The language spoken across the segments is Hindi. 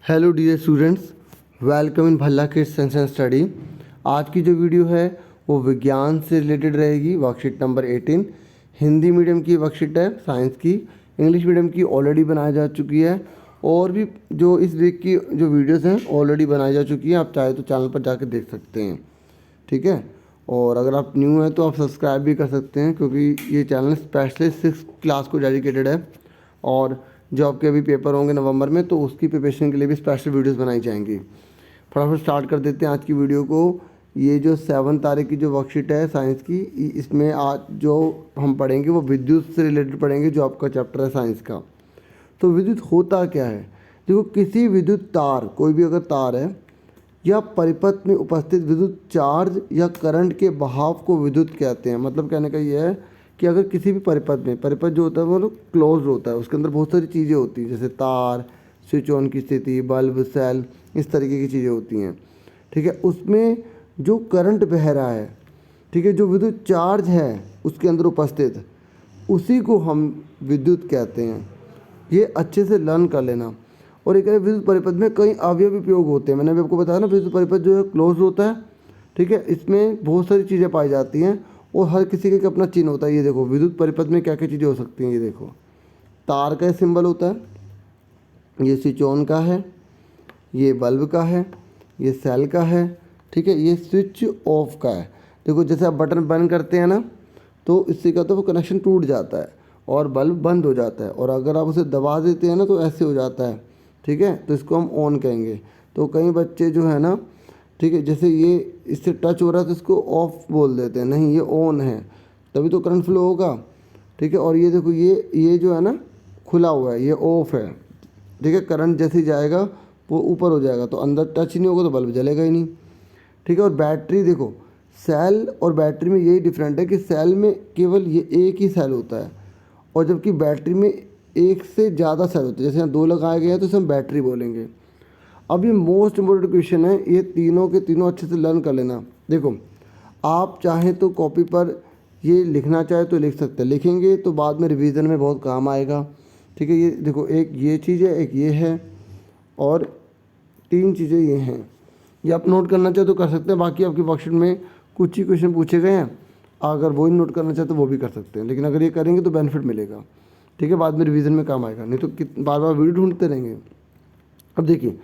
Hello dear students, welcome in Bhalla kids science and study. आज की जो वीडियो है वो विज्ञान से रिलेटेड रहेगी। वर्कशीट नंबर 18 हिंदी मीडियम की वर्कशीट है, साइंस की। इंग्लिश मीडियम की ऑलरेडी बनाई जा चुकी है और भी जो इस वीक की जो वीडियोस हैं ऑलरेडी बनाई जा चुकी है। आप चाहे तो चैनल पर जाकर देख सकते हैं, ठीक है। और अगर आप न्यू हैं तो आप सब्सक्राइब भी कर सकते हैं, क्योंकि ये चैनल स्पेशली 6th क्लास को डेडिकेटेड है। और जो आपके अभी पेपर होंगे नवंबर में, तो उसकी प्रिपरेशन के लिए भी स्पेशल वीडियोस बनाई जाएंगी। फटाफट स्टार्ट कर देते हैं आज की वीडियो को। ये जो 7 तारीख की जो वर्कशीट है साइंस की, इसमें आज जो हम पढ़ेंगे वो विद्युत से रिलेटेड पढ़ेंगे, जो आपका चैप्टर है साइंस का। तो विद्युत होता क्या है? देखो, किसी विद्युत तार, कोई भी अगर तार है या परिपथ में उपस्थित विद्युत चार्ज या करंट के बहाव को विद्युत कहते हैं। मतलब कहने का ये है कि अगर किसी भी परिपथ में, परिपथ जो होता है वो क्लोज होता है, उसके अंदर बहुत सारी चीज़ें होती हैं, जैसे तार, स्विच ऑन की स्थिति, बल्ब, सेल, इस तरीके की चीज़ें होती हैं, ठीक है। उसमें जो करंट बह रहा है, ठीक है, जो विद्युत चार्ज है उसके अंदर उपस्थित, उसी को हम विद्युत कहते हैं। ये अच्छे से लर्न कर लेना। और एक विद्युत परिपथ में कई अवयव उपयोग होते हैं। मैंने अभी आपको बताया ना, विद्युत परिपथ जो है क्लोज होता है, ठीक है। इसमें बहुत सारी चीज़ें पाई जाती हैं और हर किसी के अपना चिन्ह होता है। ये देखो, विद्युत परिपथ में क्या क्या चीज़ें हो सकती हैं। ये देखो, तार का सिंबल होता है, ये स्विच ऑन का है, ये बल्ब का है, ये सेल का है, ठीक है, ये स्विच ऑफ का है। देखो, जैसे आप बटन बंद करते हैं ना, तो इससे क्या होता है, वो कनेक्शन टूट जाता है और बल्ब बंद हो जाता है। और अगर आप उसे दबा देते हैं ना, तो ऐसे हो जाता है, ठीक है। तो इसको हम ऑन कहेंगे। तो कई बच्चे जो है ना, ठीक है, जैसे ये इससे टच हो रहा है तो इसको ऑफ बोल देते हैं। नहीं, ये ऑन है, तभी तो करंट फ्लो होगा, ठीक है। और ये देखो, ये जो है ना खुला हुआ है, ये ऑफ है, ठीक है। करंट जैसे ही जाएगा वो ऊपर हो जाएगा, तो अंदर टच नहीं होगा तो बल्ब जलेगा ही नहीं, ठीक है। और बैटरी देखो, सेल और बैटरी में यही डिफरेंट है कि सेल में केवल ये एक ही सेल होता है, और जबकि बैटरी में एक से ज़्यादा सेल होते हैं। जैसे यहाँ 2 लगाए गए हैं तो इसे हम बैटरी बोलेंगे। अब ये मोस्ट इम्पोर्टेंट क्वेश्चन है, ये तीनों के तीनों अच्छे से लर्न कर लेना। देखो, आप चाहें तो कॉपी पर ये लिखना चाहे तो लिख सकते हैं, लिखेंगे तो बाद में रिवीजन में बहुत काम आएगा, ठीक है। ये देखो, एक ये चीज़ है, एक ये है, और 3 चीज़ें ये हैं। ये आप नोट करना चाहे तो कर सकते हैं। बाकी आपकी वर्कशीट में कुछ ही क्वेश्चन पूछे गए हैं, अगर वो ही नोट करना चाहे तो वो भी कर सकते हैं। लेकिन अगर ये करेंगे तो बेनिफिट मिलेगा, ठीक है, बाद में रिवीजन में काम आएगा। नहीं तो बार बार वीडियो ढूंढते रहेंगे। अब देखिए,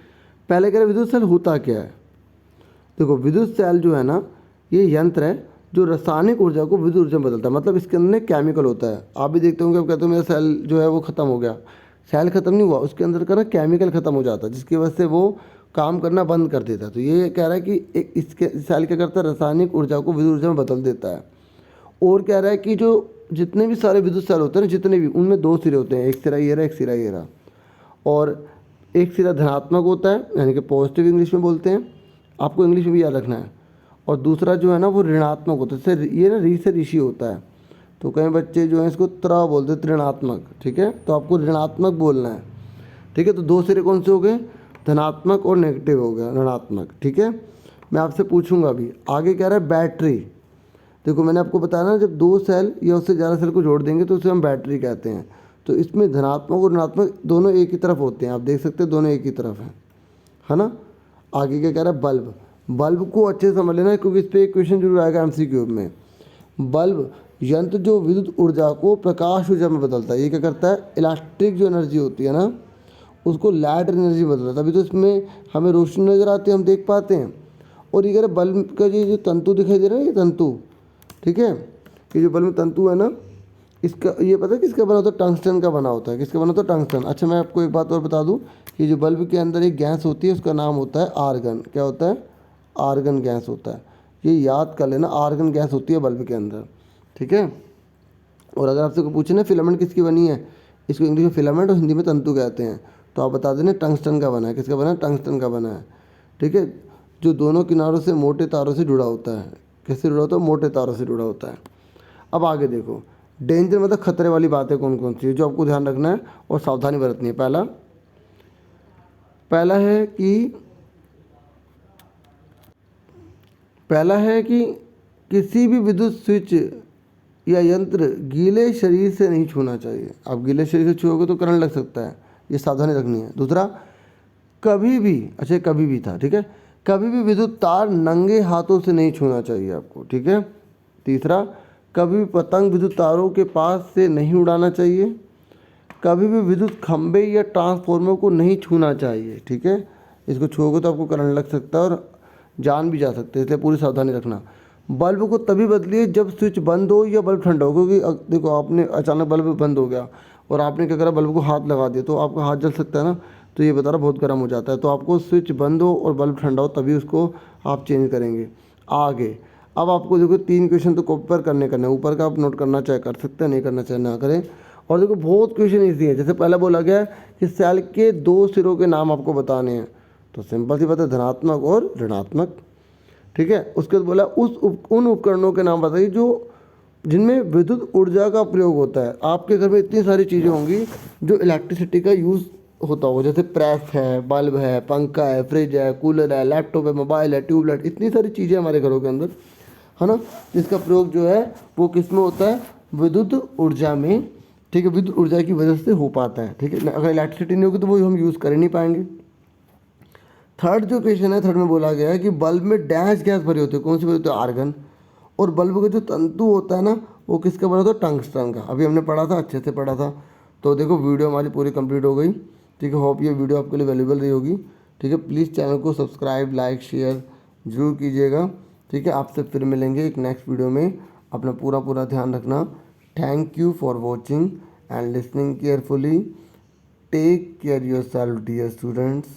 पहले कह रहे विद्युत सेल होता क्या है। देखो, विद्युत सेल जो है ना, ये यंत्र है जो रासायनिक ऊर्जा को विद्युत ऊर्जा में बदलता है। मतलब इसके अंदर केमिकल होता है। आप भी देखते होंगे, आप कहते हो मेरा सेल जो है वो ख़त्म हो गया। सेल ख़त्म नहीं हुआ, उसके अंदर का ना केमिकल ख़त्म हो जाता है, जिसकी वजह से वो काम करना बंद कर देता है। तो ये कह रहा है कि इसके सेल क्या करता है, रासायनिक ऊर्जा को विद्युत ऊर्जा में बदल देता है। और कह रहा है कि जो जितने भी सारे विद्युत सेल होते हैं ना, जितने भी, उनमें 2 सिरे होते हैं, एक सिरा ये रहा, एक सिरा ये रहा। और एक सिरा धनात्मक होता है, यानी कि पॉजिटिव इंग्लिश में बोलते हैं, आपको इंग्लिश में भी याद रखना है। और दूसरा जो है ना वो ऋणात्मक होता है। जैसे ये ना री से ऋषि होता है, तो कई बच्चे जो हैं इसको त्र बोलते हैं, ऋणात्मक, ठीक है। तो आपको ऋणात्मक बोलना है, ठीक है। तो 2 सिरे कौन से हो गए, धनात्मक और नेगेटिव हो गया, ऋणात्मक, ठीक है। मैं आपसे पूछूंगा अभी आगे, कह रहा है बैटरी। देखो, मैंने आपको बताया ना, जब 2 सेल या उससे ज़्यादा सेल को जोड़ देंगे तो उसे हम बैटरी कहते हैं। तो इसमें धनात्मक और ऋणात्मक दोनों एक ही तरफ होते हैं। आप देख सकते हैं दोनों एक ही तरफ है ना। आगे क्या कह रहा है, बल्ब। बल्ब को अच्छे से समझ लेना है, क्योंकि इस पर एक क्वेश्चन जरूर आएगा MCQ में। बल्ब यंत्र जो विद्युत ऊर्जा को प्रकाश ऊर्जा में बदलता है। ये क्या करता है, इलेक्ट्रिक जो एनर्जी होती है ना, उसको लाइट एनर्जी बदलता है। तभी तो इसमें हमें रोशनी नज़र आती है, हम देख पाते हैं। और ये कह रहे बल्ब का जो तंतु दिखाई दे रहा है, ये तंतु, ठीक है, ये जो बल्ब में तंतु है ना, इसका ये पता है किसका बना होता है, टंगस्टन का बना होता है। किसका बना होता है, टंगस्टन। अच्छा, मैं आपको एक बात और बता दूं कि जो बल्ब के अंदर एक गैस होती है उसका नाम होता है आर्गन। क्या होता है, आर्गन गैस होता है। ये याद कर लेना, आर्गन गैस होती है बल्ब के अंदर, ठीक है। और अगर आपसे कोई पूछे ना फिलामेंट किसकी बनी है, इसको इंग्लिश में फिलामेंट और हिंदी में तंतु कहते हैं, तो आप बता देना टंगस्टन का बना है। किसका बना है, टंगस्टन का बना है, ठीक है। जो दोनों किनारों से मोटे तारों से जुड़ा होता है। किससे जुड़ा होता है, मोटे तारों से जुड़ा होता है। अब आगे देखो, डेंजर मतलब खतरे वाली बातें कौन कौन सी है जो आपको ध्यान रखना है और सावधानी बरतनी है। पहला है कि किसी भी विद्युत स्विच या यंत्र गीले शरीर से नहीं छूना चाहिए। आप गीले शरीर से छूओगे तो करंट लग सकता है, ये सावधानी रखनी है। दूसरा, कभी भी, अच्छा कभी भी था, ठीक है, कभी भी विद्युत तार नंगे हाथों से नहीं छूना चाहिए आपको, ठीक है। तीसरा, कभी भी पतंग विद्युत तारों के पास से नहीं उड़ाना चाहिए। कभी भी विद्युत खंभे या ट्रांसफार्मर को नहीं छूना चाहिए, ठीक है। इसको छूओगे तो आपको करंट लग सकता है और जान भी जा सकते हैं, इसलिए पूरी सावधानी रखना। बल्ब को तभी बदलिए जब स्विच बंद हो या बल्ब ठंडा हो, क्योंकि देखो आपने अचानक बल्ब बंद हो गया और आपने क्या करा, बल्ब को हाथ लगा दिया तो आपका हाथ जल सकता है ना, तो ये बता रहा बहुत गर्म हो जाता है। तो आपको स्विच बंद हो और बल्ब ठंडा हो तभी उसको आप चेंज करेंगे। आगे अब आपको देखो 3 क्वेश्चन तो कॉपी पर करने ऊपर का आप नोट करना चाहे कर सकते हैं, नहीं करना चाहे ना करें। और देखो बहुत क्वेश्चन ईजी है। जैसे पहले बोला गया कि सेल के 2 सिरों के नाम आपको बताने हैं, तो सिंपल सी बात है, धनात्मक और ऋणात्मक, ठीक है। उसके बाद बोला उन उपकरणों के नाम बताइए जो जिनमें विद्युत ऊर्जा का प्रयोग होता है। आपके घर में इतनी सारी चीज़ें होंगी जो इलेक्ट्रिसिटी का यूज़ होता होगा, जैसे प्रेस है, बल्ब है, पंखा है, फ्रिज है, कूलर है, लैपटॉप है, मोबाइल है, ट्यूबलाइट, इतनी सारी चीज़ें हमारे घरों के अंदर, है ना, जिसका प्रयोग जो है वो किस में होता है, विद्युत ऊर्जा में, ठीक है, विद्युत ऊर्जा की वजह से हो पाता है, ठीक है। अगर इलेक्ट्रिसिटी नहीं होगी तो वो हम यूज़ कर ही नहीं पाएंगे। थर्ड जो क्वेश्चन है, थर्ड में बोला गया है कि बल्ब में डैश गैस भरी होती है, कौन सी भरी होती है, आर्गन। और बल्ब का जो तंतु होता है ना, वो किसका बना होता है, टंगस्टन का। अभी हमने पढ़ा था, अच्छे से पढ़ा था। तो देखो वीडियो हमारी पूरी कंप्लीट हो गई, ठीक है। होप ये वीडियो आपके लिए वैल्यूबल रही होगी, ठीक है। प्लीज़ चैनल को सब्सक्राइब, लाइक, शेयर जरूर कीजिएगा, ठीक है। आपसे फिर मिलेंगे एक नेक्स्ट वीडियो में। अपना पूरा ध्यान रखना। Thank you for watching and listening carefully. Take care yourself dear students.